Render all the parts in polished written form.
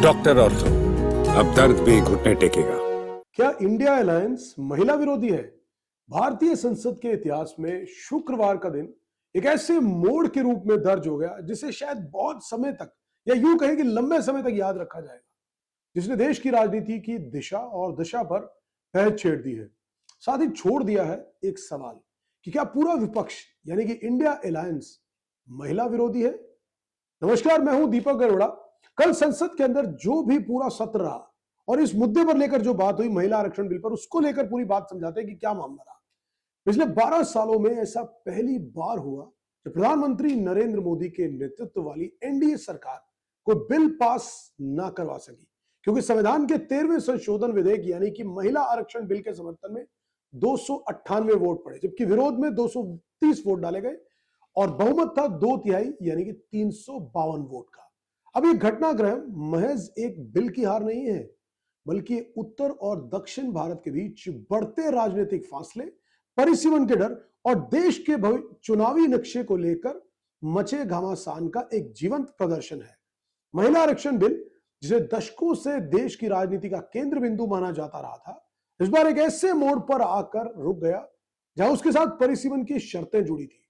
Doctor ortho, अब दर्द भी घुटने टेकेगा। क्या इंडिया अलायंस महिला विरोधी है? भारतीय संसद के इतिहास में शुक्रवार का दिन एक ऐसे मोड़ के रूप में दर्ज हो गया जिसे शायद बहुत समय तक या यूं कहें कि लंबे समय तक याद रखा जाएगा, जिसने देश की राजनीति की दिशा और दशा पर पहल छेड़ दी है। साथ ही छोड़ दिया है एक सवाल कि क्या पूरा विपक्ष यानी कि इंडिया अलायंस महिला विरोधी है? नमस्कार, मैं हूं दीपक गरुड़ा। कल संसद के अंदर जो भी पूरा सत्र रहा और इस मुद्दे पर लेकर जो बात हुई महिला आरक्षण बिल पर, उसको लेकर पूरी बात समझाते हैं कि क्या मामला रहा। पिछले 12 सालों में ऐसा पहली बार हुआ जब प्रधानमंत्री नरेंद्र मोदी के नेतृत्व वाली एनडीए सरकार को बिल पास ना करवा सकी, क्योंकि संविधान के 13वें संशोधन विधेयक यानी कि महिला आरक्षण बिल के समर्थन में 298 वोट पड़े, जबकि विरोध में 230 वोट डाले गए और बहुमत था 2/3 यानी कि 352 वोट का। अब ये घटनाक्रम महज एक बिल की हार नहीं है, बल्कि उत्तर और दक्षिण भारत के बीच बढ़ते राजनीतिक फासले, परिसीमन के डर और देश के चुनावी नक्शे को लेकर मचे घमासान का एक जीवंत प्रदर्शन है। महिला आरक्षण बिल, जिसे दशकों से देश की राजनीति का केंद्र बिंदु माना जाता रहा था, इस बार एक ऐसे मोड़ पर आकर रुक गया जहां उसके साथ परिसीमन की शर्तें जुड़ी थी।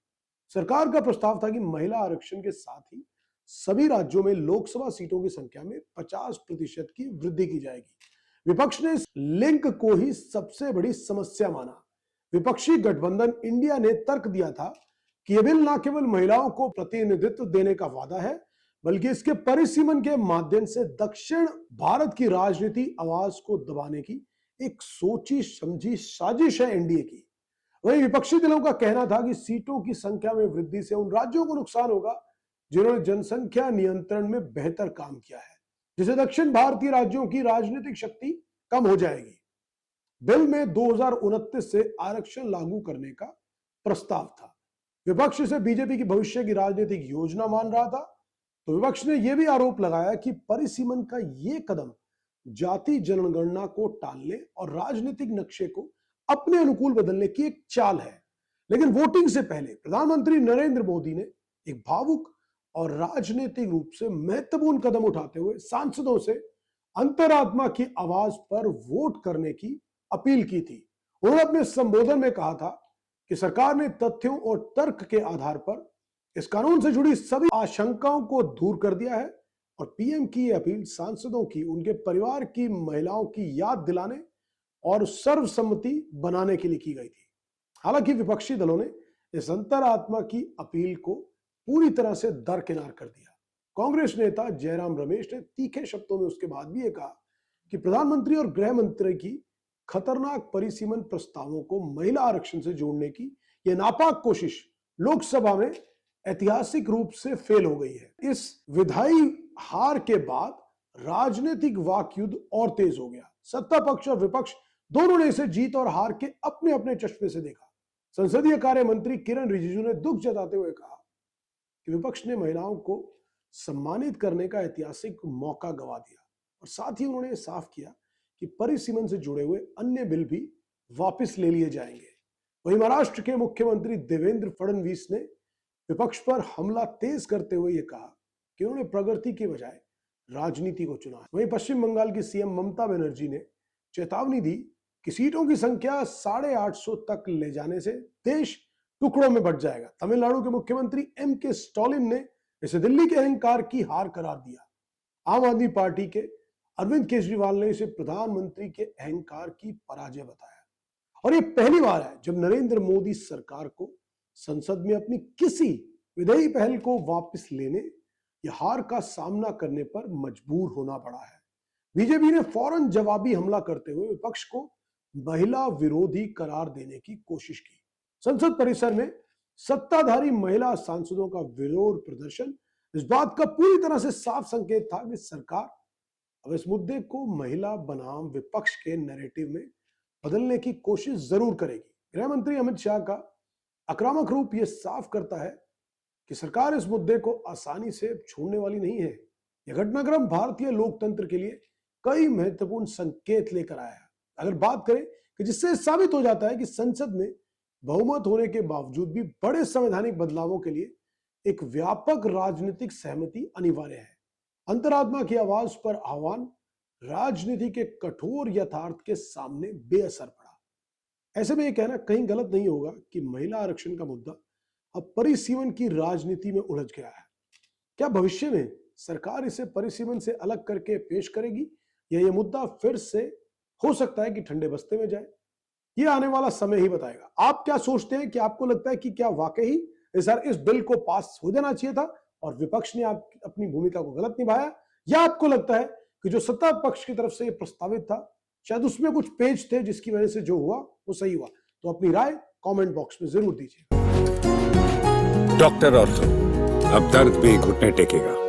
सरकार का प्रस्ताव था कि महिला आरक्षण के साथ ही सभी राज्यों में लोकसभा सीटों की संख्या में 50% की वृद्धि की जाएगी। विपक्ष ने इस लिंक को ही सबसे बड़ी समस्या माना। विपक्षी गठबंधन इंडिया ने तर्क दिया था कि यह बिल न केवल महिलाओं को प्रतिनिधित्व देने का वादा है, बल्कि इसके परिसीमन के माध्यम से दक्षिण भारत की राजनीति आवाज को दबाने की एक सोची समझी साजिश है एनडीए की। वहीं विपक्षी दलों का कहना था कि सीटों की संख्या में वृद्धि से उन राज्यों को नुकसान होगा जिन्होंने जनसंख्या नियंत्रण में बेहतर काम किया है, जिससे दक्षिण भारतीय राज्यों की राजनीतिक शक्ति कम हो जाएगी। बिल में 2029 से आरक्षण लागू करने का प्रस्ताव था। विपक्ष इसे बीजेपी की भविष्य की राजनीतिक योजना मान रहा था, तो विपक्ष ने यह भी आरोप लगाया कि परिसीमन का यह कदम जाति जनगणना को टालने और राजनीतिक नक्शे को अपने अनुकूल बदलने की एक चाल है। लेकिन वोटिंग से पहले प्रधानमंत्री नरेंद्र मोदी ने एक भावुक और राजनीतिक रूप से महत्वपूर्ण कदम उठाते हुए सांसदों से अंतरात्मा की आवाज पर वोट करने की अपील की थी। उन्होंने अपने संबोधन में कहा था कि सरकार ने तथ्यों और तर्क के आधार पर इस कानून से जुड़ी सभी आशंकाओं को दूर कर दिया है और पीएम की यह अपील सांसदों की, उनके परिवार की महिलाओं की याद दिलाने और सर्वसम्मति बनाने के लिए की गई थी। हालांकि विपक्षी दलों ने इस अंतरात्मा की अपील को पूरी तरह से दरकिनार कर दिया। कांग्रेस नेता जयराम रमेश ने तीखे शब्दों में उसके बाद भी ये कहा कि प्रधानमंत्री और गृह मंत्री की खतरनाक परिसीमन प्रस्तावों को महिला आरक्षण से जोड़ने की यह नापाक कोशिश लोकसभा में ऐतिहासिक रूप से फेल हो गई है। इस विधायी हार के बाद राजनीतिक वाक युद्ध और तेज हो गया। सत्ता पक्ष और विपक्ष दोनों ने इसे जीत और हार के अपने अपने चश्मे से देखा। संसदीय कार्य मंत्री किरण रिजिजू ने दुख जताते हुए कहा कि विपक्ष ने महिलाओं को सम्मानित करने का ऐतिहासिक मौका गवा दिया और साथ ही उन्होंने साफ किया कि परिसीमन से जुड़े हुए अन्य बिल भी वापस ले लिए जाएंगे। वहीं महाराष्ट्र के मुख्यमंत्री देवेंद्र फडणवीस ने विपक्ष पर हमला तेज करते हुए यह कहा कि उन्होंने प्रगति के बजाय राजनीति को चुना है। वहीं पश्चिम बंगाल की सीएम ममता बनर्जी ने चेतावनी दी कि सीटों की संख्या 850 तक ले जाने से देश टुकड़ों में बंट जाएगा। तमिलनाडु के मुख्यमंत्री एम.के. स्टालिन ने इसे दिल्ली के अहंकार की हार करार दिया। आम आदमी पार्टी के अरविंद केजरीवाल ने इसे प्रधानमंत्री के अहंकार की पराजय बताया। और यह पहली बार है जब नरेंद्र मोदी सरकार को संसद में अपनी किसी विधेयी पहल को वापस लेने या हार का सामना करने पर मजबूर होना पड़ा है। बीजेपी ने फौरन जवाबी हमला करते हुए विपक्ष को महिला विरोधी करार देने की कोशिश की। संसद परिसर में सत्ताधारी महिला सांसदों का विरोध प्रदर्शन इस बात का पूरी तरह से साफ संकेत था कि सरकार अब इस मुद्दे को महिला बनाम विपक्ष के नैरेटिव में बदलने की कोशिश जरूर करेगी। गृह मंत्री अमित शाह का आक्रामक रूप यह साफ करता है कि सरकार इस मुद्दे को आसानी से छोड़ने वाली नहीं है। यह घटनाक्रम भारतीय लोकतंत्र के लिए कई महत्वपूर्ण संकेत लेकर आया है। अगर बात करें कि जिससे साबित हो जाता है कि संसद में बहुमत होने के बावजूद भी बड़े संवैधानिक बदलावों के लिए एक व्यापक राजनीतिक सहमति अनिवार्य है। अंतरात्मा की आवाज पर आह्वान राजनीति के कठोर यथार्थ के सामने बेअसर पड़ा। ऐसे में यह कहना कहीं गलत नहीं होगा कि महिला आरक्षण का मुद्दा अब परिसीमन की राजनीति में उलझ गया है। क्या भविष्य में सरकार इसे परिसीमन से अलग करके पेश करेगी या यह मुद्दा फिर से हो सकता है कि ठंडे बस्ते में जाए? ये आने वाला समय ही बताएगा। आप क्या सोचते हैं कि आपको लगता है कि क्या वाकई इस बिल को पास हो जाना चाहिए था और विपक्ष ने अपनी भूमिका को गलत निभाया, या आपको लगता है कि जो सत्ता पक्ष की तरफ से ये प्रस्तावित था शायद उसमें कुछ पेच थे जिसकी वजह से जो हुआ वो सही हुआ? तो अपनी राय कमेंट बॉक्स में जरूर दीजिए। डॉक्टर ऑर्थो, अब दर्द भी घुटने टेकेगा।